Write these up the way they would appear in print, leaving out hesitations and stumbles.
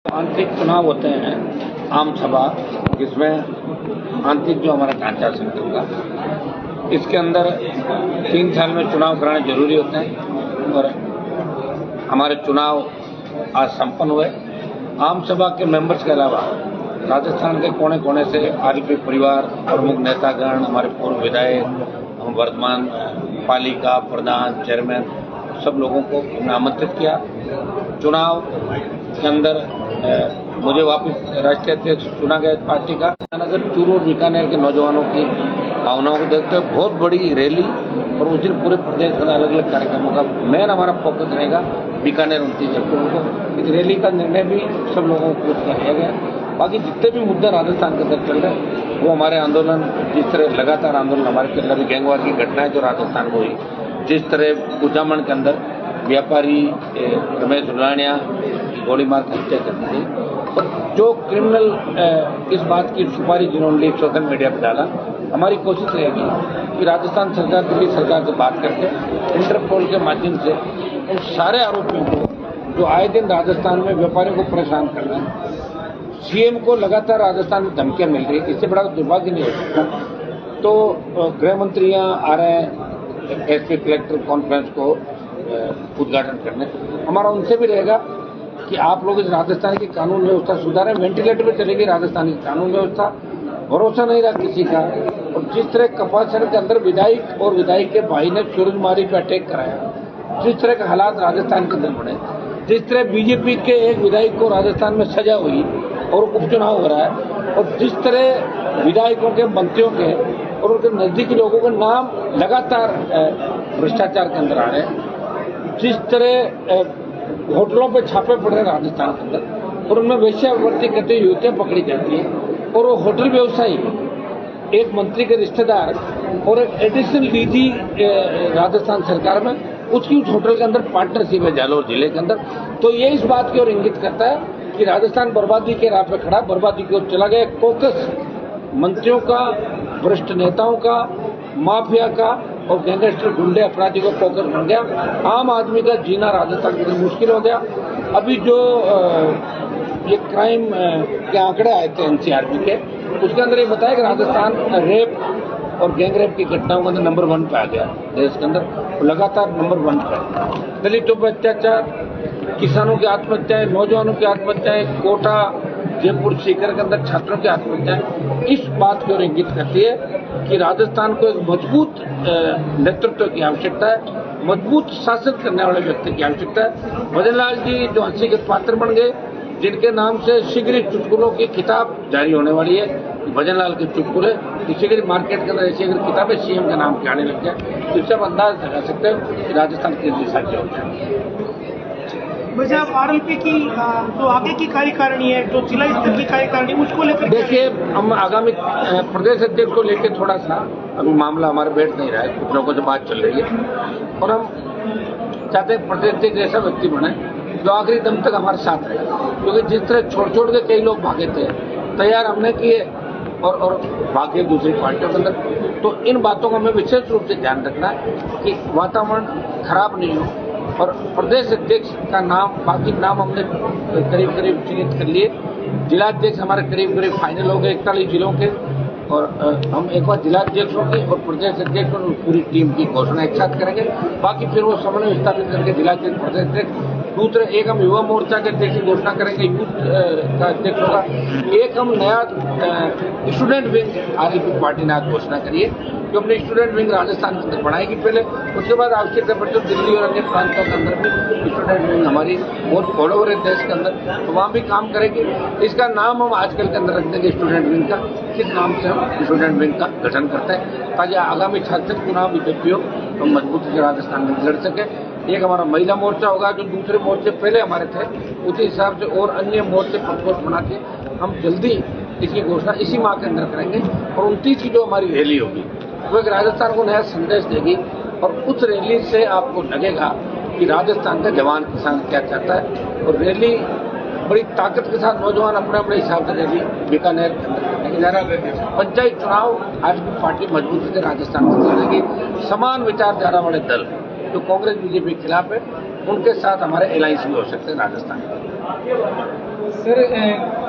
आंतरिक चुनाव होते हैं आम सभा, जिसमें आंतरिक जो हमारा ढांचा संगठन का, इसके अंदर 3 साल में चुनाव कराने जरूरी होते हैं और हमारे चुनाव आज संपन्न हुए। आम सभा के मेंबर्स के अलावा राजस्थान के कोने कोने से आरएलपी परिवार, प्रमुख नेतागण, हमारे पूर्व विधायक, वर्तमान पालिका प्रधान, चेयरमैन, सब लोगों को हमने आमंत्रित किया। चुनाव के अंदर मुझे वापस राष्ट्रीय अध्यक्ष चुना गया पार्टी का। नगर, चूरू और बीकानेर के नौजवानों की भावनाओं को देखते हुए बहुत बड़ी रैली और उस दिन पूरे प्रदेश में अलग अलग कार्यक्रमों का मेन हमारा फोकस रहेगा बीकानेर 29 अक्टूबर को। इस रैली का निर्णय भी सब लोगों को लिया गया। बाकी जितने भी मुद्दे राजस्थान के अंदर चल रहे हैं वो हमारे आंदोलन, जिस तरह लगातार आंदोलन हमारे के अंदर गैंगवार की घटनाएं जो राजस्थान में हुई, जिस तरह कुचामन के अंदर व्यापारी रमेश उलानिया की गोली मार कर हत्या कर दी, और जो क्रिमिनल इस बात की सुपारी जिन्होंने सोशल मीडिया पर डाला, हमारी कोशिश रहेगी कि राजस्थान सरकार, दिल्ली सरकार से बात करके इंटरपोल के माध्यम से उन सारे आरोपियों को जो आए दिन राजस्थान में व्यापारियों को परेशान कर रहे हैं, सीएम को लगातार राजस्थान में धमकियां मिल रही है, इससे बड़ा दुर्भाग्य नहीं हो सकता। तो गृह मंत्री यहाँ आ रहे हैं एसपी कलेक्टर कॉन्फ्रेंस को उद्घाटन करने। हमारा उनसे भी रहेगा कि आप लोग इस राजस्थान की कानून व्यवस्था सुधारें। वेंटिलेटर पर चलेगी राजस्थान की कानून व्यवस्था, भरोसा नहीं रहा किसी का। और जिस तरह कपासन के अंदर विधायक और विधायक के भाई ने सूरजमारी पर अटैक कराया, जिस तरह के हालात राजस्थान के अंदर बने, जिस तरह बीजेपी के एक विधायक को राजस्थान में सजा हुई और उपचुनाव हो रहा है, और जिस तरह विधायकों के, मंत्रियों के और उनके नजदीकी लोगों के नाम लगातार भ्रष्टाचार के अंदर आ रहे हैं, जिस तरह होटलों पे छापे पड़ रहे हैं राजस्थान के अंदर और उनमें वेश्यावृत्ति करते युवतियां पकड़ी जाती हैं, और वो होटल व्यवसायी एक मंत्री के रिश्तेदार और एक एडिशनल डीजी राजस्थान सरकार में, उसकी उस होटल के अंदर पार्टनरशिप है जालौर जिले के अंदर। तो ये इस बात की ओर इंगित करता है कि राजस्थान बर्बादी के राह पे खड़ा, बर्बादी की ओर चला गया। कोकस मंत्रियों का, वरिष्ठ नेताओं का, माफिया का और गैंगस्टर गुंडे अपराधी को फोकस बन गया। आम आदमी का जीना राजस्थान के लिए मुश्किल हो गया। अभी जो ये क्राइम के आंकड़े आए थे एनसीआरबी के, उसके अंदर ये बताया कि राजस्थान रेप और गैंग रेप की घटनाओं के अंदर नंबर 1 पे आ गया देश के अंदर, लगातार नंबर 1 पे। दलितों पर अत्याचार, किसानों की आत्महत्याएं, नौजवानों की आत्महत्याएं, कोटा, जयपुर, सीकर के अंदर छात्रों की आत्महत्याएं इस बात की ओर इंगित करती है कि राजस्थान को एक मजबूत नेतृत्व की आवश्यकता है, मजबूत शासन करने वाले व्यक्ति की आवश्यकता है। भजन लाल जी जो हंसी के पात्र बन गए, जिनके नाम से शीघ्र ही चुटकुलों की किताब जारी होने वाली है, भजन लाल के चुटकुले, शीघ्र मार्केट के अंदर ऐसी अगर किताबें सीएम के नाम के आने लग जाए तो इससे आप अंदाज लगा सकते हो कि राजस्थान किस दिशा की होता है। वैसे आप आरएलपी की जो आगे की कार्यकारिणी है, जो जिला स्तर की कार्यकारिणी, उसको लेकर देखिए, हम आगामी प्रदेश अध्यक्ष को लेकर थोड़ा सा अभी मामला हमारे बैठ नहीं रहा है, कुछ लोगों से बात चल रही है और हम चाहते हैं प्रदेश अध्यक्ष ऐसा व्यक्ति बने जो आखिरी दम तक हमारे साथ रहे, क्योंकि जिस तरह छोड़ छोड़ के कई लोग भागे थे, तैयार हमने किए और भागे दूसरी पार्टियों के अंदर। तो इन बातों का हमें विशेष रूप से ध्यान रखना है कि वातावरण खराब नहीं हो। और प्रदेश अध्यक्ष का नाम, बाकी नाम हमने करीब करीब चिन्हित कर लिए। जिलाध्यक्ष हमारे करीब करीब फाइनल हो गए 41 जिलों के, और हम एक बार जिलाध्यक्षों की और प्रदेश अध्यक्ष और पूरी टीम की घोषणा एक साथ करेंगे। बाकी फिर वो समन्वय स्थापित करके जिलाध्यक्ष, प्रदेश अध्यक्ष, दूसरे एक हम युवा मोर्चा के अध्यक्ष की घोषणा करेंगे, यूथ का अध्यक्ष होगा, एक हम नया स्टूडेंट विंग आरएलपी पार्टी ने आज घोषणा करी है जो अपनी स्टूडेंट विंग राजस्थान के अंदर बढ़ाएगी पहले, उसके बाद आवश्यकता पड़े तो दिल्ली और अन्य प्रांतों के अंदर भी स्टूडेंट विंग हमारी बहुत फॉलोवर है देश के अंदर, तो वहाँ भी काम करेगी। इसका नाम हम आजकल के अंदर रख देंगे स्टूडेंट विंग का, किस नाम से हम स्टूडेंट विंग का गठन करते हैं ताकि आगामी छात्र चुनाव भी जब भी हो तो मजबूती से राजस्थान में लड़ सके। एक हमारा महिला मोर्चा होगा जो दूसरे मोर्चे पहले हमारे थे, उसी हिसाब से और अन्य मोर्चे प्रकोष्ठ बना के हम जल्दी इसकी घोषणा इसी माह के अंदर करेंगे। और 29 की जो हमारी रैली होगी वो एक राजस्थान को नया संदेश देगी, और उस रैली से आपको लगेगा कि राजस्थान का जवान किसान क्या चाहता है। और रैली बड़ी ताकत के साथ नौजवान अपने अपने हिसाब से रैली बीकानेर के अंदर करने की जा रहा है। पंचायत चुनाव आज की पार्टी मजबूती से राजस्थान में लड़ेगी। समान विचारधारा वाले दल जो कांग्रेस बीजेपी के खिलाफ है, उनके साथ हमारे अलायंस भी हो सकते हैं राजस्थान में। सर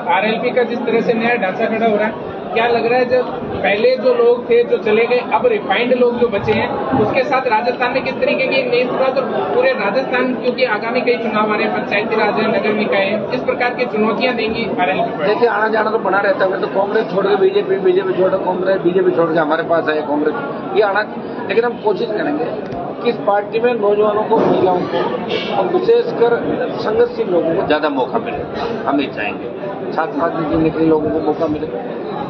आरएलपी का जिस तरह से नया ढांचा खड़ा हो रहा है, क्या लग रहा है जब पहले जो लोग थे जो चले गए, अब रिफाइंड लोग जो बचे हैं, उसके साथ राजस्थान में किस तरीके की नई शुरुआत, और पूरे राजस्थान क्योंकि आगामी कई चुनाव आ रहे हैं, पंचायती राज है, नगर निकाय है, किस प्रकार की चुनौतियां देंगी आरएलपी पर? देखिए, आना जाना तो बना रहता है। तो कांग्रेस छोड़ के बीजेपी, बीजेपी छोड़ के कांग्रेस, बीजेपी छोड़ के हमारे पास है कांग्रेस, ये आना। लेकिन हम कोशिश करेंगे कि इस पार्टी में नौजवानों को, महिलाओं को और विशेषकर संघर्षशील लोगों को ज्यादा मौका मिले। हम ये चाहेंगे छात्र राजनीति के लोगों को मौका मिले।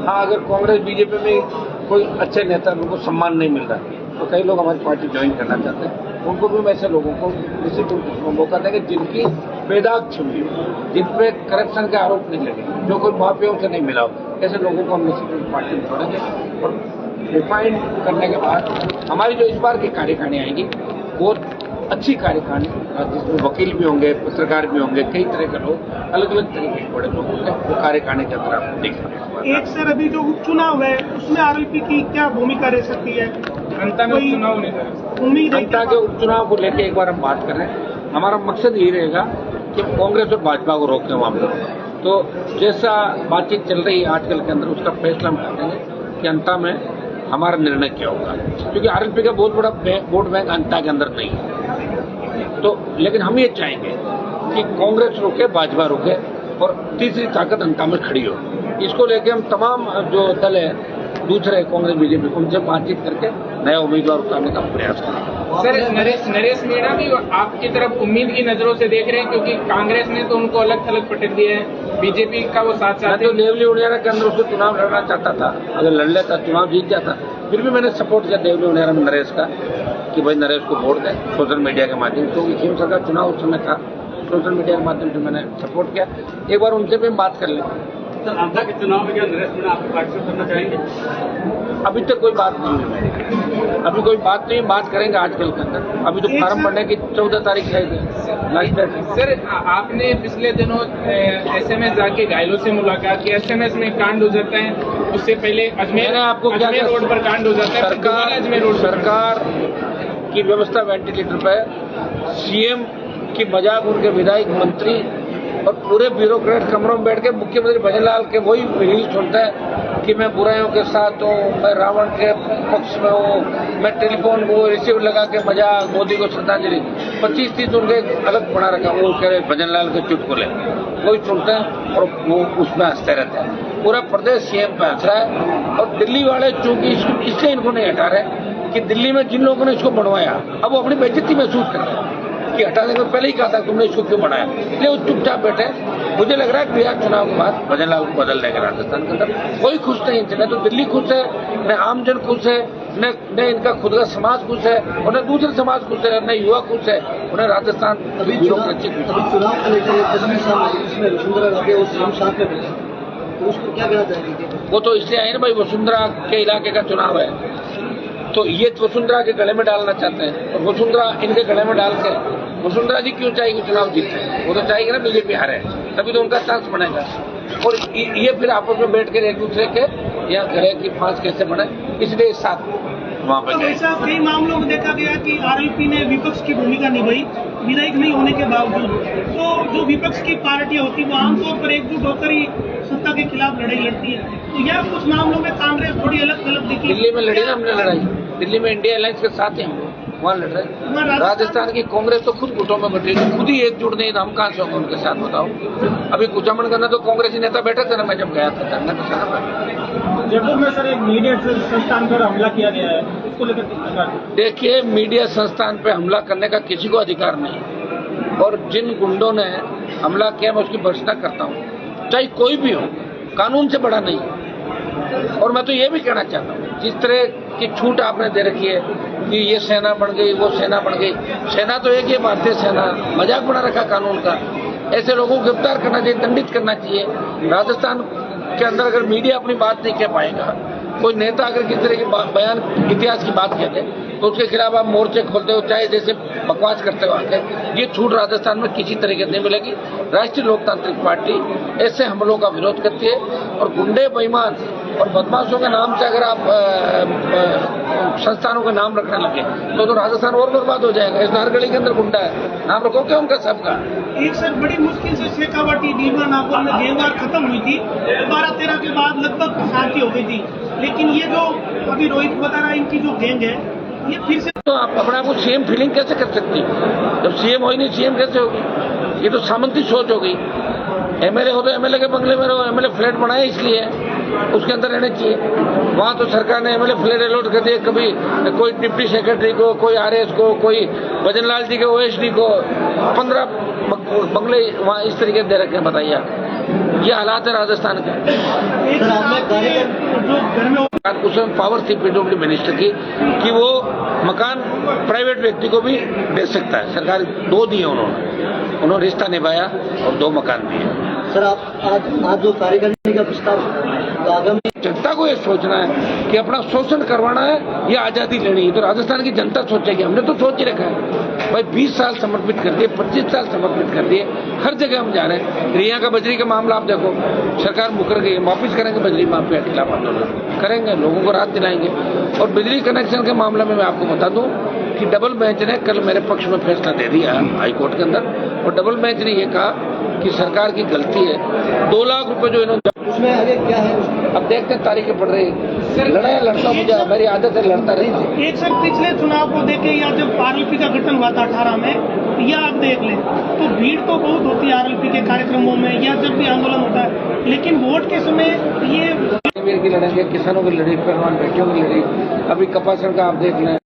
हाँ, अगर कांग्रेस बीजेपी में कोई अच्छे नेता उनको सम्मान नहीं मिल रहा, तो कई लोग हमारी पार्टी ज्वाइन करना चाहते हैं, उनको भी वैसे लोगों को निश्चित रूप से मौका देंगे जिनकी बेदाग छिपी हो, जिन पे करप्शन के आरोप नहीं लगे, जो कोई माफियाओं से नहीं मिला हो, ऐसे लोगों को हम निश्चित रूप से पार्टी में छोड़ेंगे। और रिफाइंड करने के बाद हमारी जो इस बार की कार्यकारिणी आएगी वो अच्छी कार्यकारिणी, जिसमें वकील भी होंगे, पत्रकार भी होंगे, कई तरह के लोग, अलग अलग तरीके के बड़े लोग होंगे, वो कार्यकारिणी के अंदर आप देखेंगे। एक सर, अभी जो उपचुनाव है उसमें आरएलपी की क्या भूमिका रह सकती है? जनता में उपचुनाव नहीं कर उम्मीद है जनता के उपचुनाव को लेकर एक बार हम बात कर रहे हैं। हमारा मकसद यही रहेगा कि कांग्रेस और भाजपा को रोकें वहां पर। तो जैसा बातचीत चल रही है आजकल के अंदर, उसका फैसला हम करेंगे कि अंता में हमारा निर्णय क्या होगा, क्योंकि आरएलपी का बहुत बड़ा वोट बैंक अंता के अंदर नहीं है। तो लेकिन हम ये चाहेंगे कि कांग्रेस रोके, भाजपा रोके और तीसरी ताकत अंता में खड़ी हो। इसको लेके हम तमाम जो दल है दूसरे कांग्रेस बीजेपी, उनसे बातचीत करके नया उम्मीदवार उतारने का प्रयास करेंगे। सर नरेश मीणा भी आपकी तरफ उम्मीद की नजरों से देख रहे हैं, क्योंकि कांग्रेस ने तो उनको अलग थलग पटक दिया है, बीजेपी का वो साथ मैं तो देवली उनियारा के अंदर उससे चुनाव लड़ना चाहता था, अगर लड़ लेता चुनाव जीत जाता। फिर भी मैंने सपोर्ट किया देवली उनियारा में नरेश का कि भाई नरेश को वोट दें सोशल मीडिया के माध्यम से, क्योंकि खेम सरकार चुनाव उस समय था, सोशल मीडिया के माध्यम से मैंने सपोर्ट किया। एक बार उनसे भी बात कर लें। सर, अंता के चुनाव में क्या नरेश मीणा आपको पार्टिसिपेट करना चाहेंगे? अभी तक कोई बात नहीं हुई, अभी कोई बात नहीं, बात करेंगे आजकल के अंदर। अभी तो फार्म भरने की 14 तारीख है लास्ट डेट। सर, आपने पिछले दिनों एसएमएस जाके घायलों से मुलाकात की, एसएमएस में कांड हो जाता है, उससे पहले अजमेर रोड पर कांड हो जाता है, अजमेर रोड सरकार की व्यवस्था वेंटिलेटर पर, सीएम की मजाक उनके विधायक मंत्री और पूरे ब्यूरोक्रेट कमरों में बैठ के मुख्यमंत्री भजनलाल के वही रील सुनता है कि मैं बुराइयों के साथ हूँ, मैं रावण के पक्ष में हूँ, मैं टेलीफोन को रिसीव लगा के मजाक, मोदी को श्रद्धांजलि, 25-30 उनके अलग बना रखा। वो कह रहे भजनलाल के चुटकुले वही सुनते हैं और वो उसमें हंसते रहते हैं। पूरा प्रदेश सीएम पे हंस रहा है। और दिल्ली वाले चूंकि इसलिए इनको नहीं हटा रहे कि दिल्ली में जिन लोगों ने इसको बनवाया अब वो अपनी बेइज्जती महसूस कर रहे हैं कि हटाने को पहले ही कहा था तुमने इसको क्यों बनाया, इसलिए वो चुपचाप बैठे। मुझे लग रहा है बिहार चुनाव के बाद भजनलाल को बदल देंगे राजस्थान के अंदर। कोई खुश नहीं है, न तो दिल्ली खुश है, न आमजन खुश है, न इनका खुद का समाज खुश है और न दूसरे समाज खुश है, न युवा खुश है, उन्हें राजस्थान ब्यूरोक्रेसी खुश है। चुनाव को लेकर वसुंधरा राजे और सीएम साथ में मिले, तो उसको क्या कहना चाहेंगे? वो तो इसलिए आए ना भाई, वसुंधरा के इलाके का चुनाव है, तो ये वसुंधरा के गले में डालना चाहते हैं और वसुंधरा इनके गले में डाल के वसुंधरा जी क्यों चाहेगी चुनाव जीते? वो तो चाहेगी ना बीजेपी हारे, तभी तो उनका चांस बनेगा। और ये फिर आपस में बैठ कर एक दूसरे के या गले की फांस कैसे बने, इसलिए साथ वहाँ पर तो ऐसा कई मामलों में देखा गया कि आरएलपी ने विपक्ष की भूमिका निभाई, विधायक नहीं होने के बावजूद। तो जो विपक्ष की पार्टियां होती है वो आमतौर पर एकजुट होकर ही सत्ता के खिलाफ लड़ाई लड़ती है, तो यह कुछ मामलों में कांग्रेस थोड़ी अलग थलग दिखी। दिल्ली में लड़ी ना हमने लड़ाई, दिल्ली में इंडिया अलायंस के साथ ही हम वहाँ लड़ रहे। राजस्थान की कांग्रेस तो खुद गुटों में बटी, खुद ही एकजुट नहीं, हम कहाँ से होंगे उनके साथ, बताओ। अभी कुचामन करना तो कांग्रेसी नेता बैठे थे ना, मैं जब गया था धरना के साथ। जयपुर में सर एक मीडिया संस्थान पर हमला किया गया है, इसको लेकर देखिए, मीडिया संस्थान पे हमला करने का किसी को अधिकार नहीं, और जिन गुंडों ने हमला किया मैं उसकी भर्त्सना करता हूँ, चाहे कोई भी हो, कानून से बड़ा नहीं। और मैं तो ये भी कहना चाहता हूँ, जिस तरह की छूट आपने दे रखी है कि ये सेना बन गई, वो सेना बन गई, सेना तो एक ही भारतीय सेना, मजाक बना रखा कानून का। ऐसे लोगों को गिरफ्तार करना चाहिए, दंडित करना चाहिए। राजस्थान के अंदर अगर मीडिया अपनी बात नहीं कह पाएगा, कोई नेता अगर किस तरह की बयान इतिहास की बात कहते तो उसके खिलाफ आप मोर्चे खोलते हो, चाहे जैसे बकवास करते हो आके, ये छूट राजस्थान में किसी तरीके से नहीं मिलेगी। राष्ट्रीय लोकतांत्रिक पार्टी ऐसे हमलों का विरोध करती है और गुंडे बेईमान और बदमाशों के नाम से अगर आप संस्थानों का नाम रखने लगे तो राजस्थान और बर्बाद हो जाएगा। इस नारगढ़ी के अंदर गुंडा है, नाम रखो क्या उनका सबका। एक सर बड़ी मुश्किल से शेखावाटी डीबा नागौर में गैंगवार खत्म हुई थी, 12-13 के बाद लगभग शांति हो गई थी। लेकिन ये जो अभी रोहित बता रहा है इनकी जो गैंग है ये फिर से, तो आप अपने आप को सीएम फीलिंग कैसे कर सकती है? जब सीएम हो ही नहीं सीएम कैसे होगी? ये तो सामंती सोच हो गई। एमएलए हो तो एमएलए के बंगले में रहो, एमएलए फ्लैट बनाए इसलिए उसके अंदर रहने चाहिए। वहां तो सरकार ने एमएलए फ्लैट अलॉट कर दिए, कभी कोई डिप्टी सेक्रेटरी को, कोई आरएस को, कोई भजनलाल जी के ओएसडी को 15 बंगले वहां इस तरीके दे रखे हैं। बताइए, ये हालात है राजस्थान के। एक सर आपने जो घर में उसमें पावर थी पीडब्ल्यूडी मिनिस्टर की कि वो मकान प्राइवेट व्यक्ति को भी दे सकता है। सरकार 2 दिए उन्होंने रिश्ता निभाया और 2 मकान दिए। सर आप आज जो कार्यकारिणी का प्रस्ताव तो आगामी जनता को ये सोचना है कि अपना शोषण करवाना है या आजादी लेनी है, तो राजस्थान की जनता सोचेगी। हमने तो सोच ही रखा है भाई, 20 साल समर्पित कर दिए, 25 साल समर्पित कर दिए, हर जगह हम जा रहे हैं। रिया का बजरी का मामला आप देखो, सरकार मुकर गई, वापिस करेंगे बजरी माफिया के खिलाफ आंदोलन करेंगे, लोगों को राहत दिलाएंगे। और बिजली कनेक्शन के मामले में मैं आपको बता दूं कि डबल बेंच ने कल मेरे पक्ष में फैसला दे दिया हाई कोर्ट के अंदर, और डबल बेंच ने यह कहा कि सरकार की गलती है। 2 लाख रुपए जो इन्होंने, उसमें आगे क्या है? अब देखते हैं, तारीखें पड़ रही है। लड़ता मुझे मेरी आदत है, लड़ता रही थी। एक सर पिछले चुनाव को देखे या जब आरएलपी का गठन हुआ था 18 में, या आप देख लें तो भीड़ तो बहुत होती है आरएलपी के कार्यक्रमों में या जब भी आंदोलन होता है, लेकिन वोट के समय ये की लड़ेंगे, किसानों की लड़ी, पहलवान बेटियों की लड़ी, अभी कपासन का आप देख लें।